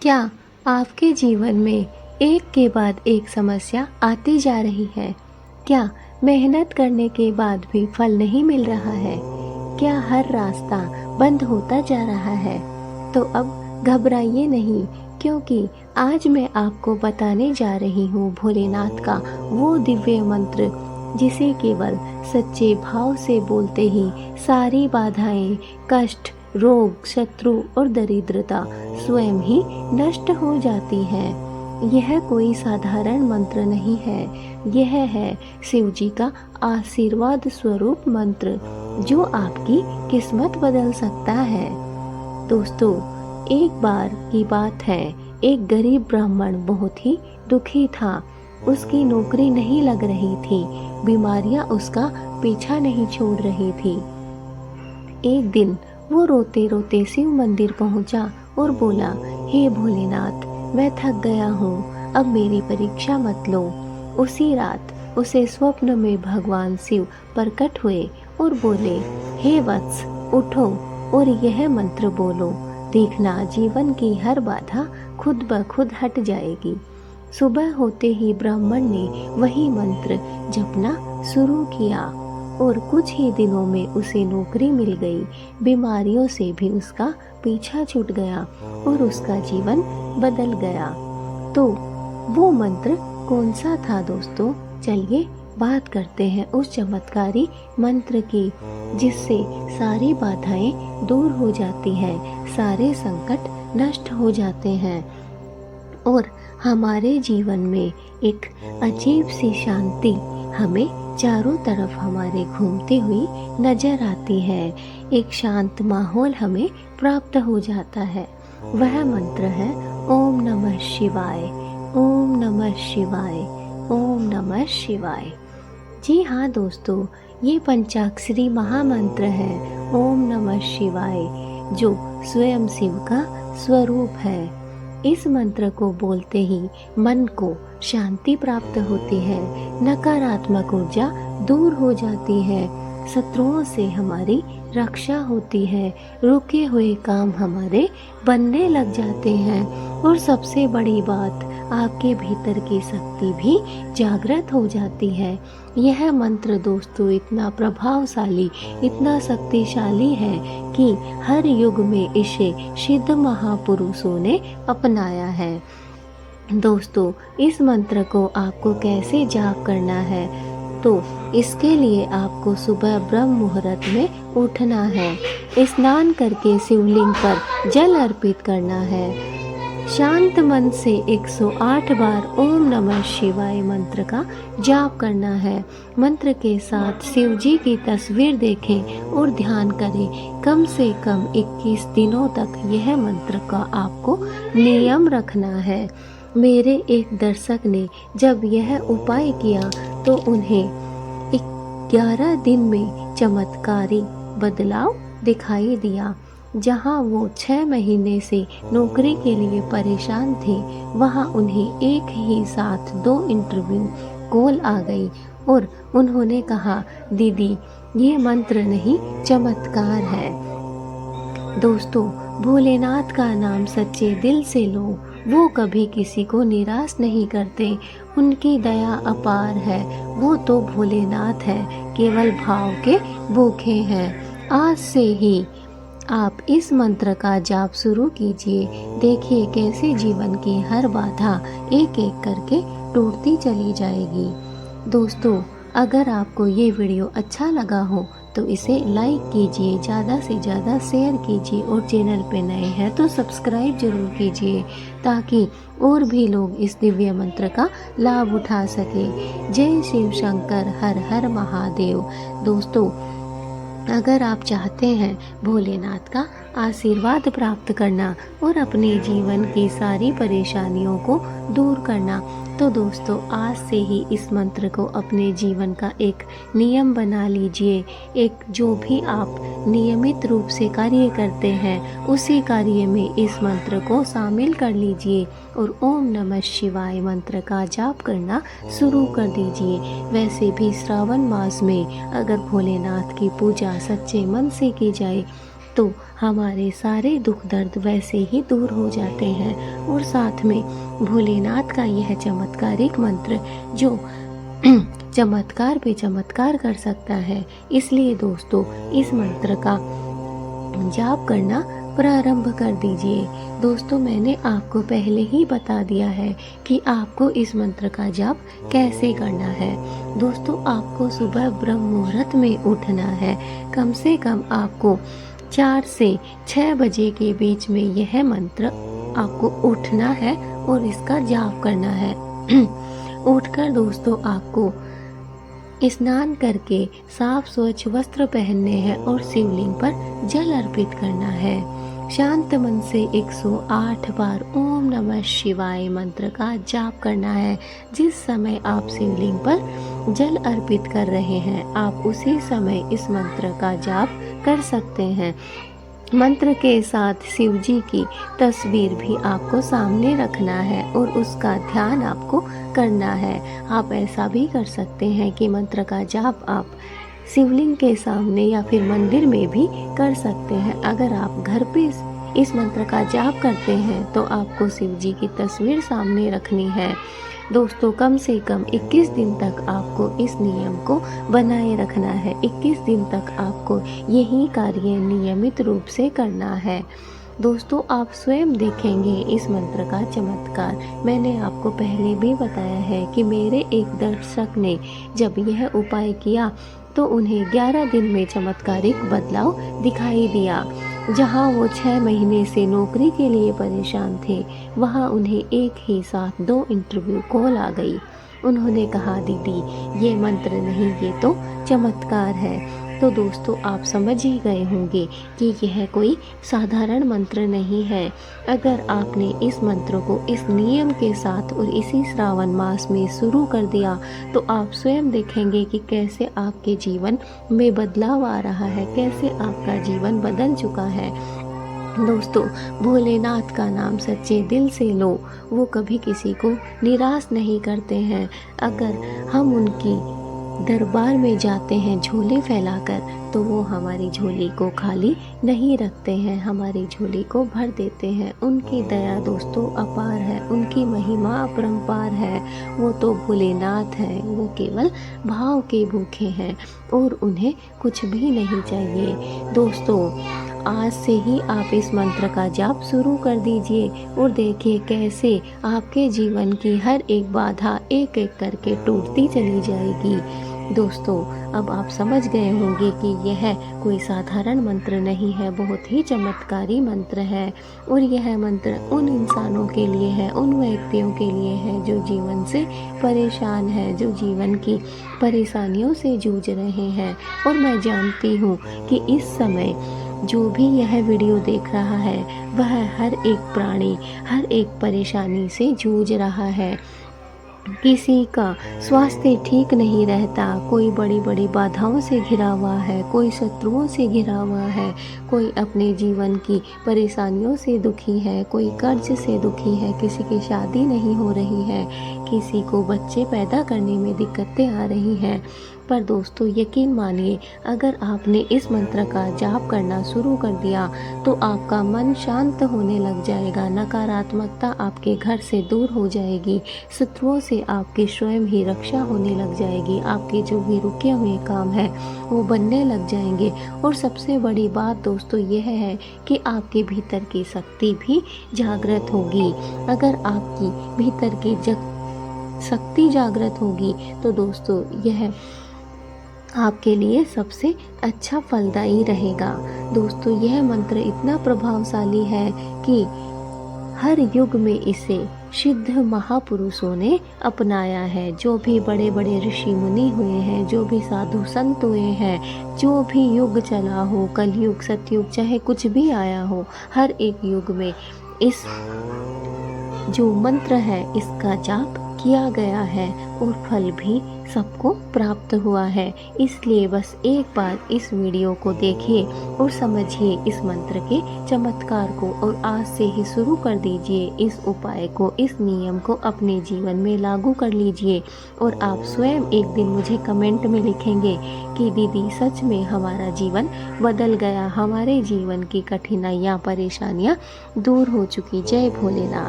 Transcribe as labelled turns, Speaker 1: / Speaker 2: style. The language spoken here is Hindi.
Speaker 1: क्या आपके जीवन में एक के बाद एक समस्या आती जा रही है? क्या मेहनत करने के बाद भी फल नहीं मिल रहा है? क्या हर रास्ता बंद होता जा रहा है? तो अब घबराइए नहीं, क्योंकि आज मैं आपको बताने जा रही हूँ भोलेनाथ का वो दिव्य मंत्र जिसे केवल सच्चे भाव से बोलते ही सारी बाधाएं, कष्ट, रोग, शत्रु और दरिद्रता स्वयं ही नष्ट हो जाती है। यह कोई साधारण मंत्र नहीं है, यह है शिव जी का आशीर्वाद स्वरूप मंत्र जो आपकी किस्मत बदल सकता है। दोस्तों, एक बार की बात है, एक गरीब ब्राह्मण बहुत ही दुखी था। उसकी नौकरी नहीं लग रही थी, बीमारियां उसका पीछा नहीं छोड़ रही थी। एक दिन वो रोते रोते शिव मंदिर पहुंचा और बोला, हे भोलेनाथ, मैं थक गया हूँ, अब मेरी परीक्षा मत लो। उसी रात उसे स्वप्न में भगवान शिव प्रकट हुए और बोले, हे वत्स, उठो और यह मंत्र बोलो, देखना जीवन की हर बाधा खुद ब खुद हट जाएगी। सुबह होते ही ब्राह्मण ने वही मंत्र जपना शुरू किया और कुछ ही दिनों में उसे नौकरी मिल गई। बीमारियों से भी उसका पीछा छूट गया और उसका जीवन बदल गया। तो वो मंत्र कौन सा था दोस्तों? चलिए बात करते हैं उस चमत्कारी मंत्र की जिससे सारी बाधाएं दूर हो जाती हैं, सारे संकट नष्ट हो जाते हैं और हमारे जीवन में एक अजीब सी शांति हमें चारों तरफ हमारे घूमती हुई नजर आती है। एक शांत माहौल हमें प्राप्त हो जाता है। वह मंत्र है ओम नमः शिवाय, ओम नमः शिवाय, ओम नमः शिवाय। जी हाँ दोस्तों, ये पंचाक्षरी महामंत्र है ओम नमः शिवाय, जो स्वयं शिव का स्वरूप है। इस मंत्र को बोलते ही मन को शांति प्राप्त होती है, नकारात्मक ऊर्जा दूर हो जाती है, शत्रुओं से हमारी रक्षा होती है, रुके हुए काम हमारे बनने लग जाते हैं और सबसे बड़ी बात, आपके भीतर की शक्ति भी जागृत हो जाती है। यह मंत्र दोस्तों इतना प्रभावशाली, इतना शक्तिशाली है कि हर युग में इसे सिद्ध महापुरुषों ने अपनाया है। दोस्तों, इस मंत्र को आपको कैसे जाप करना है? तो इसके लिए आपको सुबह ब्रह्म मुहूर्त में उठना है, स्नान करके शिवलिंग पर जल अर्पित करना है, शांत मन से 108 बार ओम नमः शिवाय मंत्र का जाप करना है। मंत्र के साथ शिव जी की तस्वीर देखें और ध्यान करें। कम से कम 21 दिनों तक यह मंत्र का आपको नियम रखना है। मेरे एक दर्शक ने जब यह उपाय किया तो उन्हें 11 दिन में चमत्कारी बदलाव दिखाई दिया। जहां वो 6 महीने से नौकरी के लिए परेशान थे, वहां उन्हें एक ही साथ 2 इंटरव्यू कॉल आ गई और उन्होंने कहा, दीदी ये मंत्र नहीं चमत्कार है। दोस्तों, भोलेनाथ का नाम सच्चे दिल से लो, वो कभी किसी को निराश नहीं करते, उनकी दया अपार है। वो तो भोलेनाथ है, केवल भाव के भूखे हैं। आज से ही आप इस मंत्र का जाप शुरू कीजिए, देखिए कैसे जीवन की हर बाधा एक एक करके टूटती चली जाएगी। दोस्तों, अगर आपको ये वीडियो अच्छा लगा हो तो इसे लाइक कीजिए, ज़्यादा से ज़्यादा शेयर कीजिए और चैनल पे नए हैं तो सब्सक्राइब जरूर कीजिए ताकि और भी लोग इस दिव्य मंत्र का लाभ उठा सके। जय शिव शंकर, हर हर महादेव। दोस्तों, अगर आप चाहते हैं भोलेनाथ का आशीर्वाद प्राप्त करना और अपने जीवन की सारी परेशानियों को दूर करना, तो दोस्तों आज से ही इस मंत्र को अपने जीवन का एक नियम बना लीजिए। एक जो भी आप नियमित रूप से कार्य करते हैं उसी कार्य में इस मंत्र को शामिल कर लीजिए और ओम नमः शिवाय मंत्र का जाप करना शुरू कर दीजिए। वैसे भी श्रावण मास में अगर भोलेनाथ की पूजा सच्चे मन से की जाए तो हमारे सारे दुख दर्द वैसे ही दूर हो जाते हैं। और साथ में भोलेनाथ का यह चमत्कारिक मंत्र जो चमत्कार पे चमत्कार कर सकता है, इसलिए दोस्तों इस मंत्र का जाप करना प्रारंभ कर दीजिए। दोस्तों मैंने आपको पहले ही बता दिया है कि आपको इस मंत्र का जाप कैसे करना है। दोस्तों आपको सुबह ब्रह्म मुहूर्त में उठना है। कम से कम आपको 4 से 6 बजे के बीच में यह मंत्र आपको उठना है और इसका जाप करना है। उठकर दोस्तों आपको स्नान करके साफ स्वच्छ वस्त्र पहनने हैं और शिवलिंग पर जल अर्पित करना है। शांत मन से 108 बार ओम नमः शिवाय मंत्र का जाप करना है। जिस समय आप शिवलिंग पर जल अर्पित कर रहे हैं, आप उसी समय इस मंत्र का जाप कर सकते हैं। मंत्र के साथ शिव जी की तस्वीर भी आपको सामने रखना है और उसका ध्यान आपको करना है। आप ऐसा भी कर सकते हैं कि मंत्र का जाप आप शिवलिंग के सामने या फिर मंदिर में भी कर सकते हैं। अगर आप घर पे इस मंत्र का जाप करते हैं तो आपको शिव जी की तस्वीर सामने रखनी है। दोस्तों कम से कम 21 दिन तक आपको इस नियम को बनाए रखना है। 21 दिन तक आपको यही कार्य नियमित रूप से करना है। दोस्तों आप स्वयं देखेंगे इस मंत्र का चमत्कार। मैंने आपको पहले भी बताया है कि मेरे एक दर्शक ने जब यह उपाय किया तो उन्हें 11 दिन में चमत्कारिक बदलाव दिखाई दिया। जहां वो 6 महीने से नौकरी के लिए परेशान थे, वहां उन्हें एक ही साथ 2 इंटरव्यू कॉल आ गई। उन्होंने कहा दीदी ये मंत्र नहीं, ये तो चमत्कार है। तो दोस्तों आप समझ ही गए होंगे कि यह कोई साधारण मंत्र नहीं है। अगर आपने इस मंत्र को इस नियम के साथ और इसी श्रावण मास में शुरू कर दिया तो आप स्वयं देखेंगे कि कैसे आपके जीवन में बदलाव आ रहा है, कैसे आपका जीवन बदल चुका है। दोस्तों भोलेनाथ का नाम सच्चे दिल से लो, वो कभी किसी को निराश नहीं करते हैं। अगर हम उनकी दरबार में जाते हैं झोले फैलाकर तो वो हमारी झोली को खाली नहीं रखते हैं, हमारी झोली को भर देते हैं। उनकी दया दोस्तों अपार है, उनकी महिमा अपरंपार है। वो तो भोलेनाथ हैं, वो केवल भाव के भूखे हैं और उन्हें कुछ भी नहीं चाहिए। दोस्तों आज से ही आप इस मंत्र का जाप शुरू कर दीजिए और देखिए कैसे आपके जीवन की हर एक बाधा एक एक करके टूटती चली जाएगी। दोस्तों अब आप समझ गए होंगे कि यह कोई साधारण मंत्र नहीं है, बहुत ही चमत्कारी मंत्र है। और यह मंत्र उन इंसानों के लिए है, उन व्यक्तियों के लिए है जो जीवन से परेशान है, जो जीवन की परेशानियों से जूझ रहे हैं। और मैं जानती हूँ कि इस समय जो भी यह वीडियो देख रहा है वह हर एक प्राणी हर एक परेशानी से जूझ रहा है। किसी का स्वास्थ्य ठीक नहीं रहता, कोई बड़ी बड़ी बाधाओं से घिरा हुआ है, कोई शत्रुओं से घिरा हुआ है, कोई अपने जीवन की परेशानियों से दुखी है, कोई कर्ज से दुखी है, किसी की शादी नहीं हो रही है, किसी को बच्चे पैदा करने में दिक्कतें आ रही हैं। पर दोस्तों यकीन मानिए अगर आपने इस मंत्र का जाप करना शुरू कर दिया तो आपका मन शांत होने लग जाएगा, नकारात्मकता आपके घर से दूर हो जाएगी, शत्रुओं से आपकी स्वयं ही रक्षा होने लग जाएगी, आपके जो भी रुके हुए काम हैं वो बनने लग जाएंगे। और सबसे बड़ी बात दोस्तों यह है कि आपके भीतर की शक्ति भी जागृत होगी। अगर आपकी भीतर की शक्ति जागृत होगी तो दोस्तों यह आपके लिए सबसे अच्छा फलदायी रहेगा। दोस्तों यह मंत्र इतना प्रभावशाली है कि हर युग में इसे सिद्ध महापुरुषों ने अपनाया है। जो भी बड़े बड़े ऋषि मुनि हुए हैं, जो भी साधु संत हुए हैं, जो भी युग चला हो, कलयुग सतयुग चाहे कुछ भी आया हो, हर एक युग में इस जो मंत्र है इसका जाप किया गया है और फल भी सबको प्राप्त हुआ है। इसलिए बस एक बार इस वीडियो को देखिए और समझिए इस मंत्र के चमत्कार को, और आज से ही शुरू कर दीजिए इस उपाय को, इस नियम को अपने जीवन में लागू कर लीजिए। और आप स्वयं एक दिन मुझे कमेंट में लिखेंगे कि दीदी सच में हमारा जीवन बदल गया, हमारे जीवन की कठिनाइयाँ परेशानियाँ दूर हो चुकी। जय भोलेनाथ।